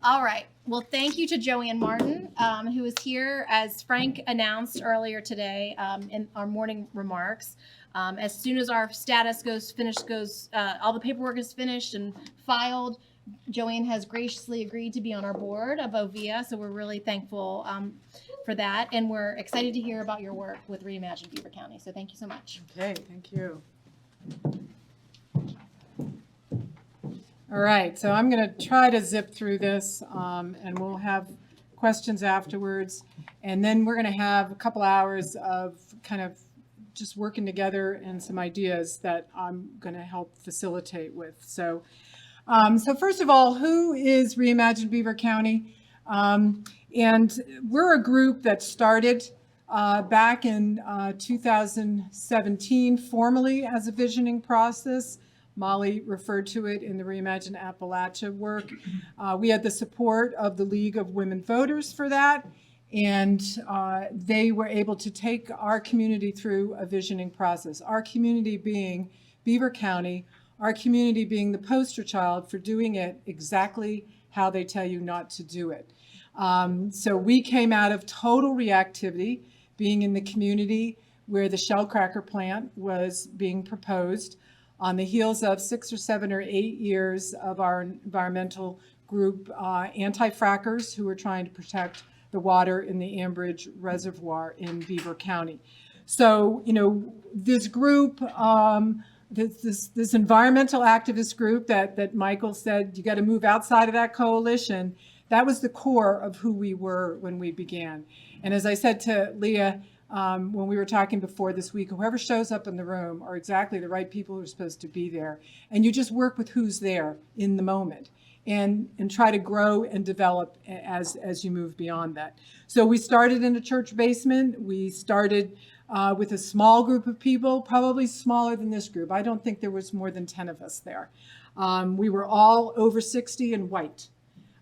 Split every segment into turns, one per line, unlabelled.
All right. Well, thank you to Joanne Martin, who is here, as Frank announced earlier today in our morning remarks. As soon as our status goes, all the paperwork is finished and filed. Joanne has graciously agreed to be on our board of OVIA, so we're really thankful for that, and we're excited to hear about your work with Reimagine Beaver County. So thank you so much.
Okay, thank you. All right, so I'm going to try to zip through this, and we'll have questions afterwards. And then we're going to have a couple hours of kind of just working together and some ideas that I'm going to help facilitate with. So first of all, who is Reimagine Beaver County? And we're a group that started back in 2017 formally as a visioning process. Molly referred to it in the Reimagine Appalachia work. We had the support of the League of Women Voters for that, and they were able to take our community through a visioning process. Our community being Beaver County, our community being the poster child for doing it exactly how they tell you not to do it. So we came out of total reactivity, being in the community where the shellcracker plant was being proposed, on the heels of 6 or 7 or 8 years of our environmental group anti-frackers who were trying to protect the water in the Ambridge Reservoir in Beaver County. So, you know, this group, this environmental activist group that Michael said, you got to move outside of that coalition, that was the core of who we were when we began. And as I said to Leah, when we were talking before this week, whoever shows up in the room are exactly the right people who are supposed to be there. And you just work with who's there in the moment and try to grow and develop as you move beyond that. So we started in a church basement. We started with a small group of people, probably smaller than this group. I don't think there was more than 10 of us there. We were all over 60 and white.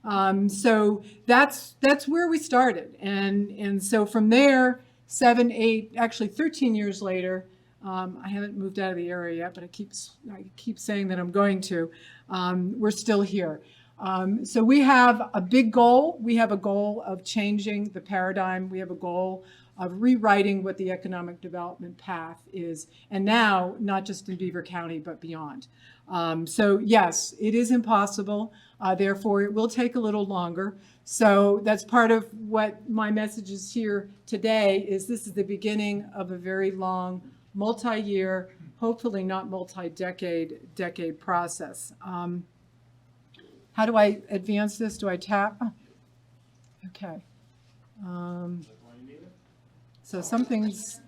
So that's where we started. And so from there, 7, 8, actually 13 years later, I haven't moved out of the area yet, but I keep saying that I'm going to. We're still here. So we have a big goal. We have a goal of changing the paradigm. We have a goal of rewriting what the economic development path is. And now, not just in Beaver County, but beyond. So yes, it is impossible. Therefore, it will take a little longer. So that's part of what my message is here today, is this is the beginning of a very long, multi-year, hopefully not multi-decade process. How do I advance this? Do I tap? Okay. So something's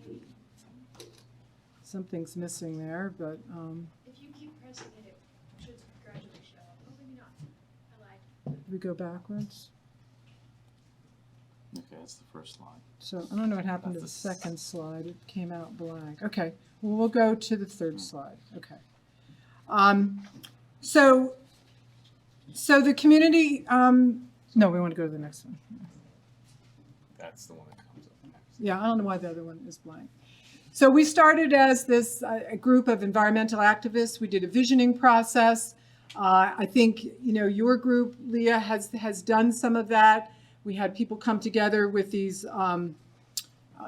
missing there, but
if you keep pressing it, it should gradually show up. Oh, maybe not. I lied.
we go backwards.
Okay, that's the first slide.
So I don't know what happened to the second slide. It came out blank. Okay, well, we'll go to the third slide. Okay. So the community, no, we want to go to the next one.
That's the one that comes up next.
Yeah, I don't know why the other one is blank. So we started as this a group of environmental activists. We did a visioning process. I think, you know, your group, Leah, has done some of that. We had people come together with these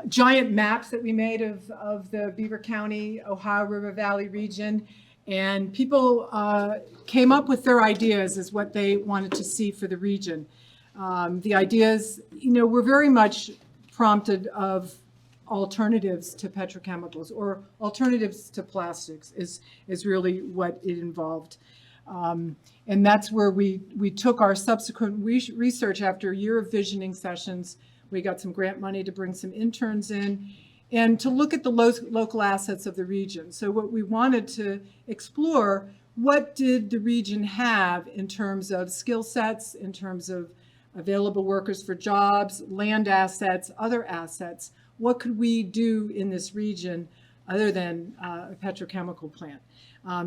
giant maps that we made of the Beaver County, Ohio River Valley region. And people came up with their ideas as what they wanted to see for the region. The ideas, you know, were very much prompted of alternatives to petrochemicals, or alternatives to plastics is really what it involved. And that's where we took our subsequent research after a year of visioning sessions. We got some grant money to bring some interns in and to look at the local assets of the region. So what we wanted to explore, what did the region have in terms of skill sets, in terms of available workers for jobs, land assets, other assets? What could we do in this region other than a petrochemical plant?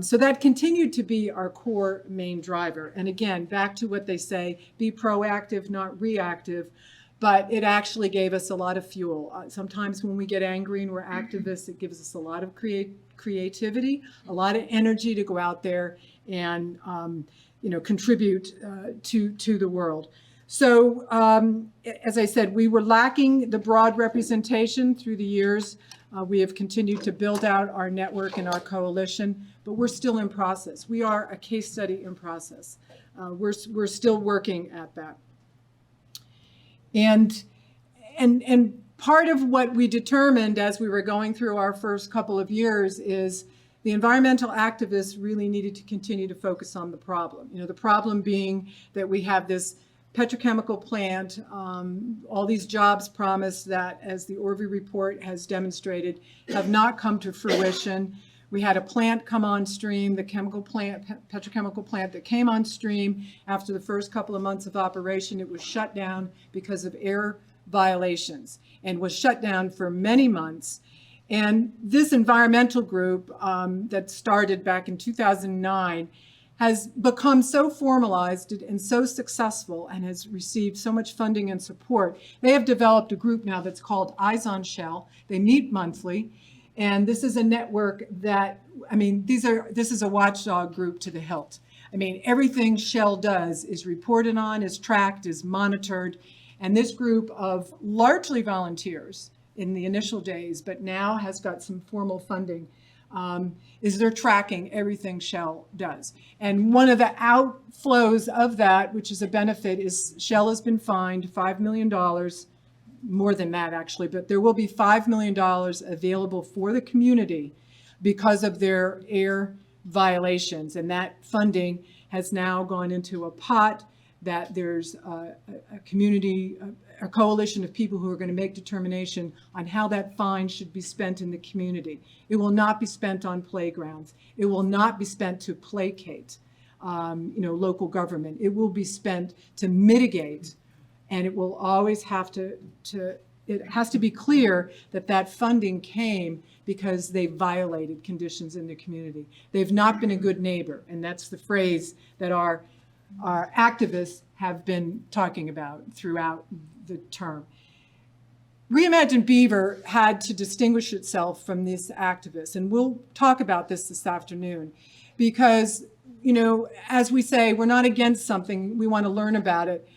So that continued to be our core main driver. And again, back to what they say, be proactive, not reactive. But it actually gave us a lot of fuel. Sometimes when we get angry and we're activists, it gives us a lot of creativity, a lot of energy to go out there and contribute to the world. So, as I said, we were lacking the broad representation through the years. We have continued to build out our network and our coalition, but we're still in process. We are a case study in process. We're still working at that. And part of what we determined as we were going through our first couple of years is the environmental activists really needed to continue to focus on the problem. The problem being that we have this petrochemical plant, all these jobs promised that, as the Orvey report has demonstrated, have not come to fruition. We had a plant come on stream, the petrochemical plant that came on stream after the first couple of months of operation. It was shut down because of air violations and was shut down for many months. And this environmental group that started back in 2009 has become so formalized and so successful and has received so much funding and support. They have developed a group now that's called Eyes on Shell. They meet monthly. And this is a network that, this is a watchdog group to the hilt. Everything Shell does is reported on, is tracked, is monitored. And this group of largely volunteers in the initial days, but now has got some formal funding, is they're tracking everything Shell does. And one of the outflows of that, which is a benefit, is Shell has been fined $5 million, more than that actually, but there will be $5 million available for the community because of their air violations. And that funding has now gone into a pot that there's a community, a coalition of people who are going to make determination on how that fine should be spent in the community. It will not be spent on playgrounds. It will not be spent to placate, local government. It will be spent to mitigate, and it will always have it has to be clear that that funding came because they violated conditions in the community. They've not been a good neighbor, and that's the phrase that our activists have been talking about throughout the term. Reimagine Beaver had to distinguish itself from these activists, and we'll talk about this afternoon, because, as we say, we're not against something, we want to learn about it.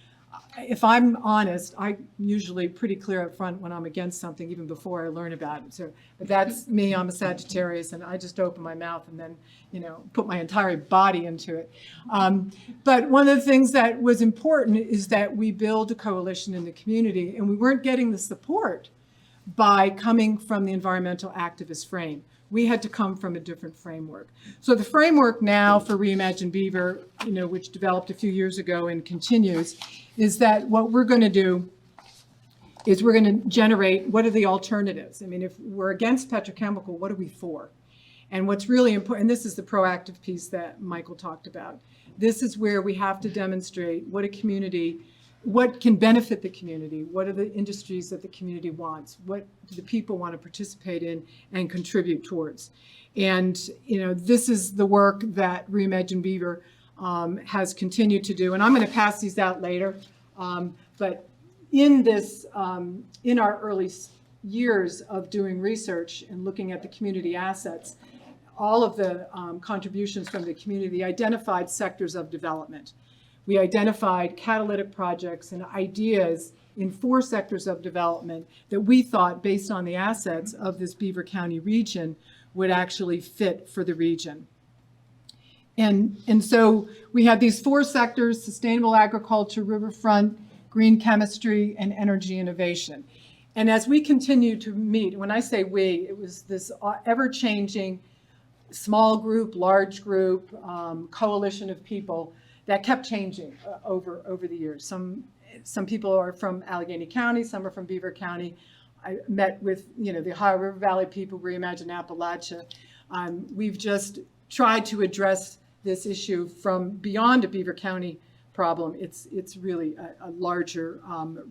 If I'm honest, I'm usually pretty clear up front when I'm against something, even before I learn about it. So, but that's me. I'm a Sagittarius, and I just open my mouth and then, put my entire body into it. But one of the things that was important is that we build a coalition in the community, and we weren't getting the support by coming from the environmental activist frame. We had to come from a different framework. So the framework now for Reimagine Beaver, which developed a few years ago and continues, is that what we're going to do is we're going to generate, what are the alternatives? If we're against petrochemical, what are we for? And what's really important, and this is the proactive piece that Michael talked about, this is where we have to demonstrate what can benefit the community, what are the industries that the community wants, what do the people want to participate in and contribute towards. And this is the work that Reimagine Beaver has continued to do. And I'm going to pass these out later. But in this, in our early years of doing research and looking at the community assets, all of the contributions from the community identified sectors of development. We identified catalytic projects and ideas in 4 sectors of development that we thought, based on the assets of this Beaver County region, would actually fit for the region. And so we had these 4 sectors: sustainable agriculture, riverfront, green chemistry, and energy innovation. And as we continue to meet, when I say we, it was this ever-changing small group, large group, coalition of people that kept changing over the years. Some people are from Allegheny County, some are from Beaver County. I met with the Ohio River Valley people, Reimagine Appalachia. We've just tried to address this issue from beyond a Beaver County problem. It's really a larger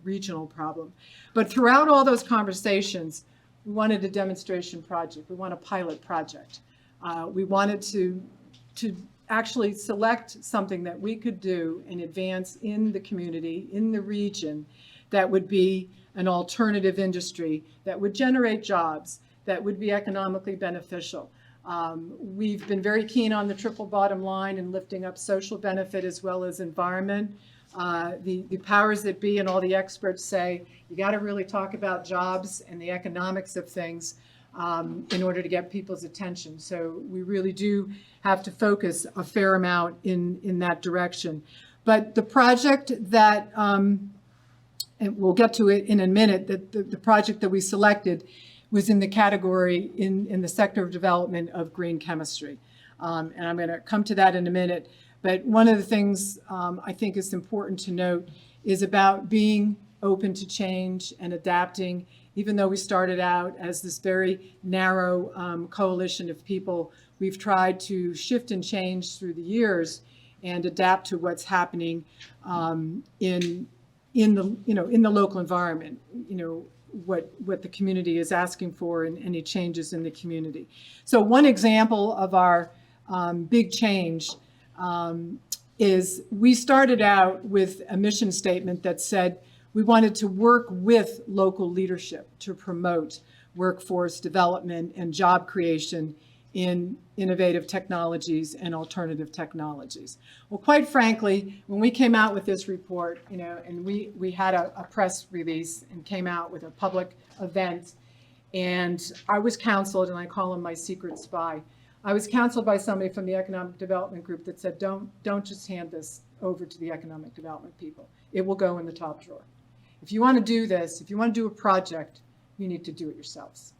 regional problem. But throughout all those conversations, we wanted a demonstration project. We want a pilot project. We wanted to actually select something that we could do and advance in the community, in the region, that would be an alternative industry, that would generate jobs, that would be economically beneficial. We've been very keen on the triple bottom line and lifting up social benefit as well as environment. The powers that be and all the experts say you got to really talk about jobs and the economics of things in order to get people's attention. So we really do have to focus a fair amount in that direction. But the project that, and we'll get to it in a minute, that the project that we selected was in the category in the sector of development of green chemistry. And I'm going to come to that in a minute. But one of the things I think is important to note is about being open to change and adapting. Even though we started out as this very narrow coalition of people, we've tried to shift and change through the years and adapt to what's happening in the local environment. What the community is asking for and any changes in the community. So one example of our big change is we started out with a mission statement that said we wanted to work with local leadership to promote workforce development and job creation in innovative technologies and alternative technologies. Well, quite frankly, when we came out with this report, and we had a press release and came out with a public event, and I was counseled, and I call him my secret spy. I was counseled by somebody from the Economic Development Group that said, don't just hand this over to the economic development people. It will go in the top drawer. If you want to do this, if you want to do a project, you need to do it yourselves.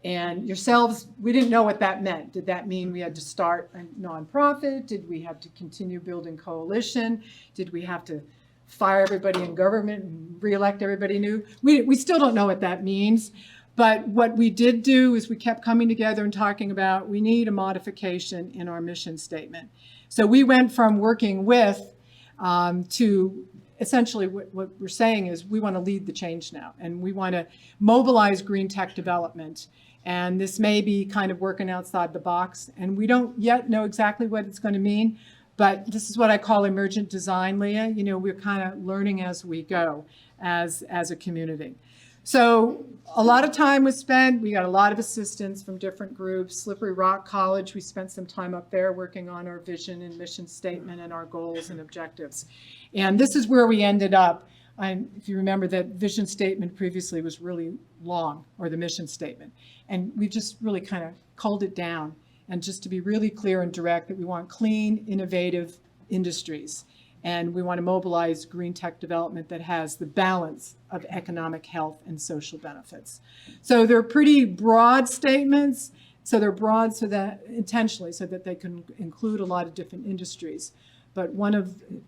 And yourselves, we didn't know what that meant. Did that mean we had to start a nonprofit? Did we have to continue building coalition? Did we have to fire everybody in government and reelect everybody new? We still don't know what that means. But what we did do is we kept coming together and talking about we need a modification in our mission statement. So we went from working with to essentially what we're saying is we want to lead the change now, and we want to mobilize green tech development. And this may be kind of working outside the box, and we don't yet know exactly what it's going to mean, but this is what I call emergent design, Leah. We're kind of learning as we go as a community. So a lot of time was spent. We got a lot of assistance from different groups. Slippery Rock College, we spent some time up there working on our vision and mission statement and our goals and objectives. And this is where we ended up. If you remember, that vision statement previously was really long, or the mission statement. And we just really kind of culled it down. And just to be really clear and direct, that we want clean, innovative industries. And we want to mobilize green tech development that has the balance of economic health and social benefits. So they're pretty broad statements. So they're broad so that intentionally, so that they can include a lot of different industries. But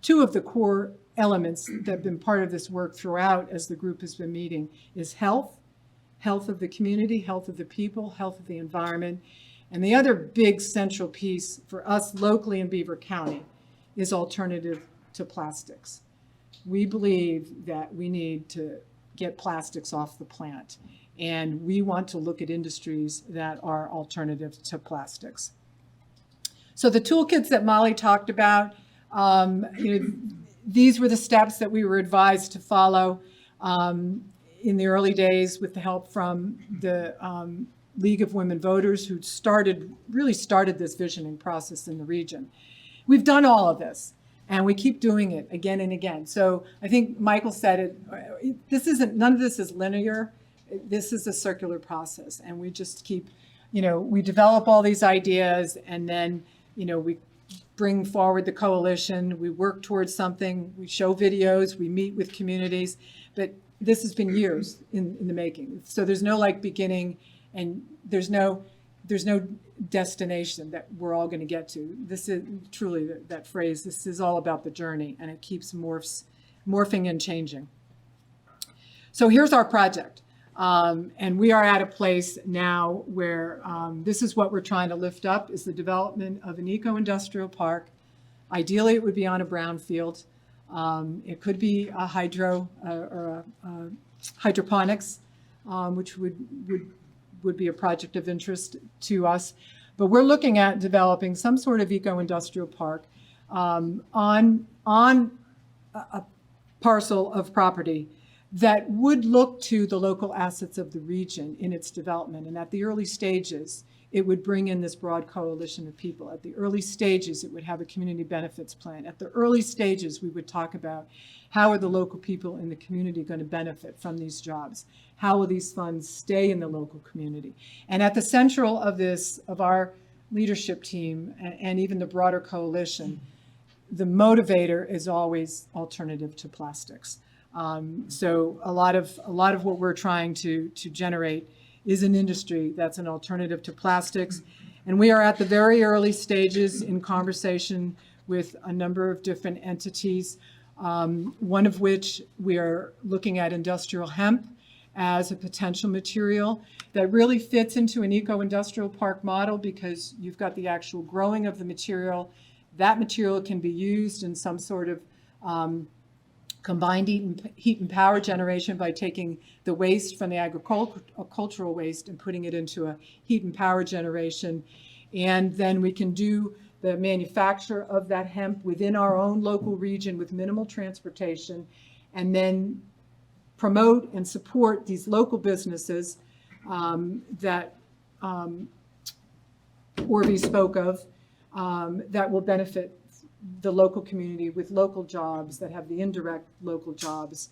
two of the core elements that have been part of this work throughout as the group has been meeting is health of the community, health of the people, health of the environment. And the other big central piece for us locally in Beaver County is alternative to plastics. We believe that we need to get plastics off the plant, and we want to look at industries that are alternative to plastics. So the toolkits that Molly talked about, these were the steps that we were advised to follow in the early days with the help from the League of Women Voters, who really started this visioning process in the region. We've done all of this, and we keep doing it again and again. So I think Michael said it, none of this is linear. This is a circular process, and we just keep, we develop all these ideas, and then, we bring forward the coalition, we work towards something, we show videos, we meet with communities, but this has been years in the making. So there's no beginning, and there's no destination that we're all going to get to. This is truly that phrase, this is all about the journey, and it keeps morphing and changing. So here's our project. And we are at a place now where this is what we're trying to lift up, is the development of an eco-industrial park. Ideally, it would be on a brownfield. It could be a hydroponics, which would be a project of interest to us. But we're looking at developing some sort of eco-industrial park on a parcel of property that would look to the local assets of the region in its development. And at the early stages, it would bring in this broad coalition of people. At the early stages, it would have a community benefits plan. At the early stages, we would talk about how are the local people in the community going to benefit from these jobs? How will these funds stay in the local community? And at the central of this, of our leadership team and even the broader coalition, the motivator is always alternative to plastics. So a lot of what we're trying to generate is an industry that's an alternative to plastics. And we are at the very early stages in conversation with a number of different entities, one of which we are looking at industrial hemp as a potential material that really fits into an eco-industrial park model, because you've got the actual growing of the material. That material can be used in some sort of combined heat and power generation by taking the waste from the agricultural waste and putting it into a heat and power generation. And then we can do the manufacture of that hemp within our own local region with minimal transportation, and then promote and support these local businesses that Orvie spoke of, that will benefit the local community with local jobs, that have the indirect local jobs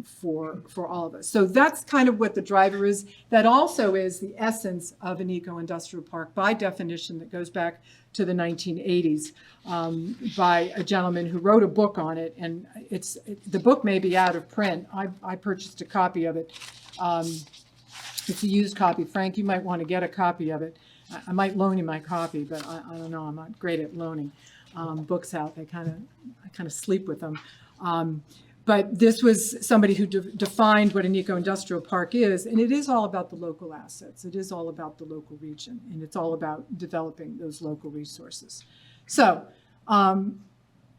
for all of us. So that's kind of what the driver is. That also is the essence of an eco-industrial park by definition, that goes back to the 1980s by a gentleman who wrote a book on it. And the book may be out of print. I purchased a copy of it. It's a used copy. Frank, you might want to get a copy of it. I might loan you my copy, but I don't know. I'm not great at loaning books out. I kind of sleep with them. But this was somebody who defined what an eco-industrial park is, and it is all about the local assets. It is all about the local region, and it's all about developing those local resources. So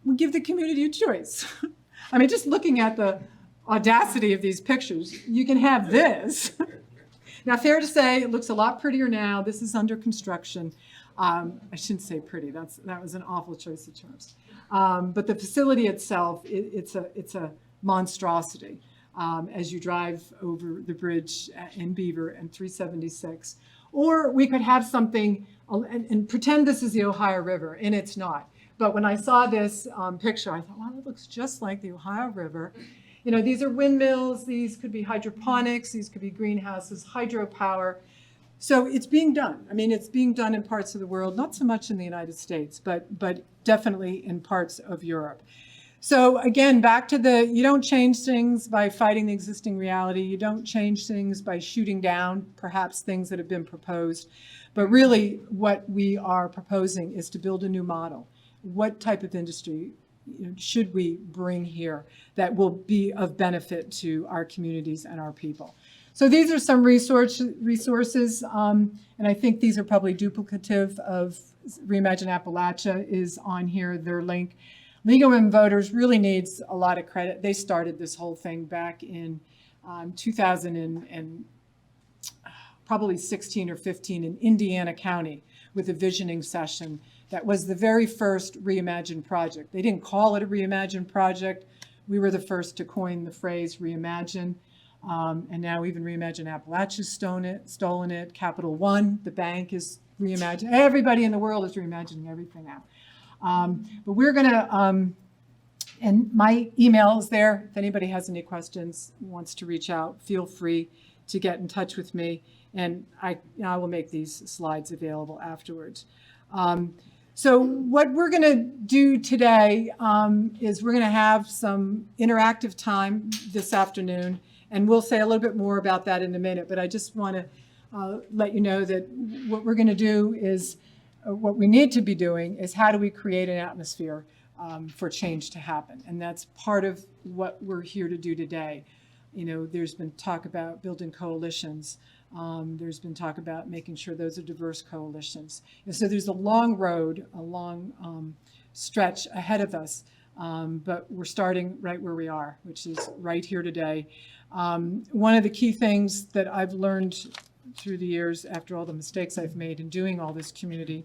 we give the community a choice. I mean, just looking at the audacity of these pictures, you can have this. Now, fair to say, it looks a lot prettier now. This is under construction. I shouldn't say pretty. That was an awful choice of terms. But the facility itself, it's a monstrosity as you drive over the bridge in Beaver and 376. Or we could have something and pretend this is the Ohio River, and it's not. But when I saw this picture, I thought, wow, it looks just like the Ohio River. You know, these are windmills, these could be hydroponics, these could be greenhouses, hydropower. So it's being done. I mean, it's being done in parts of the world, not so much in the United States, but definitely in parts of Europe. So again, back to you don't change things by fighting the existing reality. You don't change things by shooting down perhaps things that have been proposed. But really what we are proposing is to build a new model. What type of industry should we bring here that will be of benefit to our communities and our people? So these are some resources, and I think these are probably duplicative of Reimagine Appalachia is on here, their link. League of Women Voters really needs a lot of credit. They started this whole thing back in 2000 and probably 16 or 15 in Indiana County with a visioning session. That was the very first Reimagine project. They didn't call it a Reimagine project. We were the first to coin the phrase Reimagine. And now even Reimagine Appalachia's stolen it. Capital One, the bank, is reimagining. Everybody in the world is reimagining everything now. But we're going to, and my email is there. If anybody has any questions, wants to reach out, feel free to get in touch with me. And I will make these slides available afterwards. So what we're going to do today is we're going to have some interactive time this afternoon. And we'll say a little bit more about that in a minute, but I just want to let you know that what we're going to do is, what we need to be doing is how do we create an atmosphere for change to happen? And that's part of what we're here to do today. You know, there's been talk about building coalitions. There's been talk about making sure those are diverse coalitions. And so there's a long road, a long stretch ahead of us, but we're starting right where we are, which is right here today. One of the key things that I've learned through the years, after all the mistakes I've made in doing all this community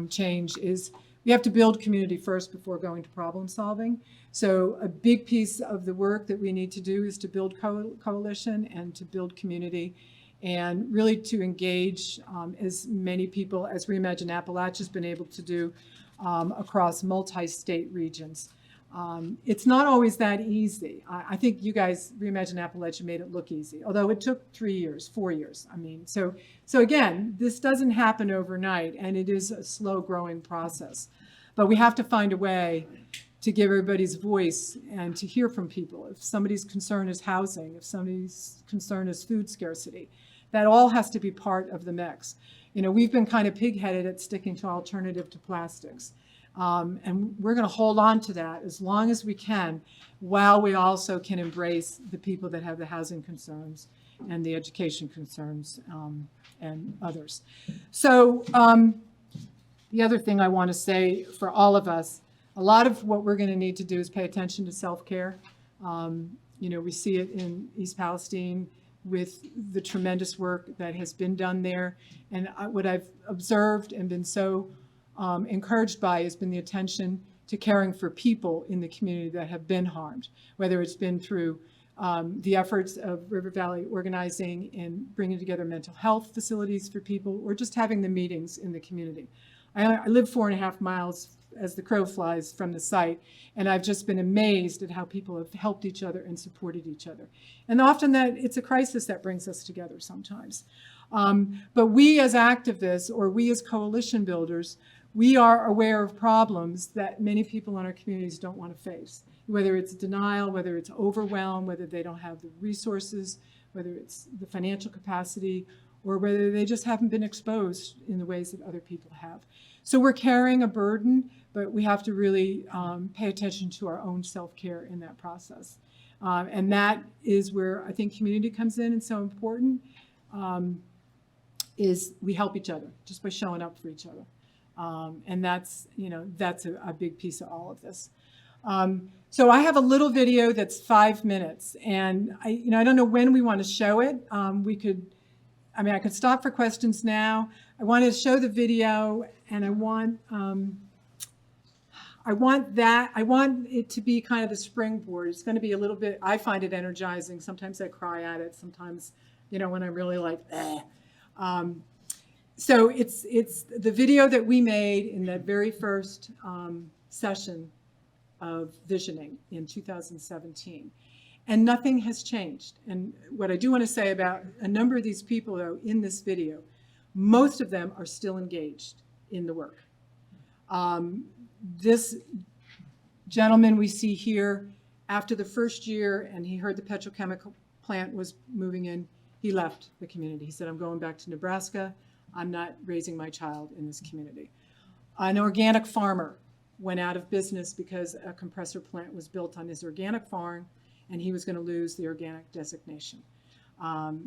change, is we have to build community first before going to problem solving. So a big piece of the work that we need to do is to build coalition and to build community. and really to engage as many people as Reimagine Appalachia has been able to do across multi-state regions. It's not always that easy. I think you guys, Reimagine Appalachia, made it look easy, although it took 3 years, 4 years. I mean, so again, this doesn't happen overnight, and it is a slow growing process. But we have to find a way to give everybody's voice and to hear from people. If somebody's concern is housing, if somebody's concern is food scarcity, that all has to be part of the mix. You know, we've been kind of pig-headed at sticking to alternative to plastics. And we're going to hold on to that as long as we can, while we also can embrace the people that have the housing concerns and the education concerns and others. So the other thing I want to say for all of us, a lot of what we're going to need to do is pay attention to self-care. You know, we see it in East Palestine with the tremendous work that has been done there. And what I've observed and been so encouraged by has been the attention to caring for people in the community that have been harmed, whether it's been through the efforts of River Valley organizing and bringing together mental health facilities for people, or just having the meetings in the community. I live 4.5 miles as the crow flies from the site, and I've just been amazed at how people have helped each other and supported each other. And often that it's a crisis that brings us together sometimes. But we as activists, or we as coalition builders, we are aware of problems that many people in our communities don't want to face, whether it's denial, whether it's overwhelm, whether they don't have the resources, whether it's the financial capacity, or whether they just haven't been exposed in the ways that other people have. So we're carrying a burden, but we have to really pay attention to our own self-care in that process. And that is where I think community comes in and so important, is we help each other just by showing up for each other. And that's, you know, that's a big piece of all of this. So I have a little video that's 5 minutes, and I don't know when we want to show it. I could stop for questions now. I want to show the video, and I want it to be kind of the springboard. It's going to be a little bit, I find it energizing. Sometimes I cry at it. Sometimes, you know, when I'm really like, eh. So it's the video that we made in that very first session of visioning in 2017. And nothing has changed. And what I do want to say about a number of these people, though, in this video, most of them are still engaged in the work. This gentleman we see here, after the first year, and he heard the petrochemical plant was moving in, he left the community. He said, I'm going back to Nebraska. I'm not raising my child in this community. An organic farmer went out of business because a compressor plant was built on his organic farm, and he was going to lose the organic designation.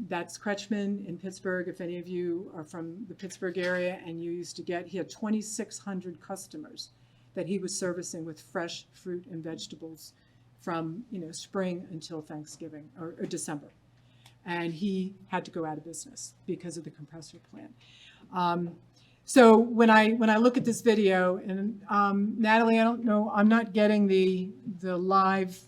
That's Kretschmann in Pittsburgh. If any of you are from the Pittsburgh area and you used to he had 2,600 customers that he was servicing with fresh fruit and vegetables from, you know, spring until Thanksgiving or December. And he had to go out of business because of the compressor plant. So when I look at this video, and Natalie, I don't know, I'm not getting the live.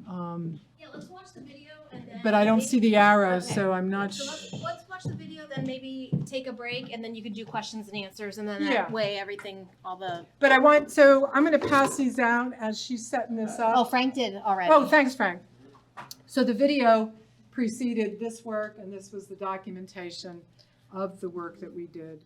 Yeah, let's watch the video and then.
But I don't see the arrows,
Okay.
so I'm not.
So let's watch the video, then maybe take a break, and then you can do questions and answers, and then
Yeah.
that way everything, all the.
But I'm going to pass these out as she's setting this up.
Oh, Frank did already.
Oh, thanks, Frank. So the video preceded this work, and this was the documentation of the work that we did.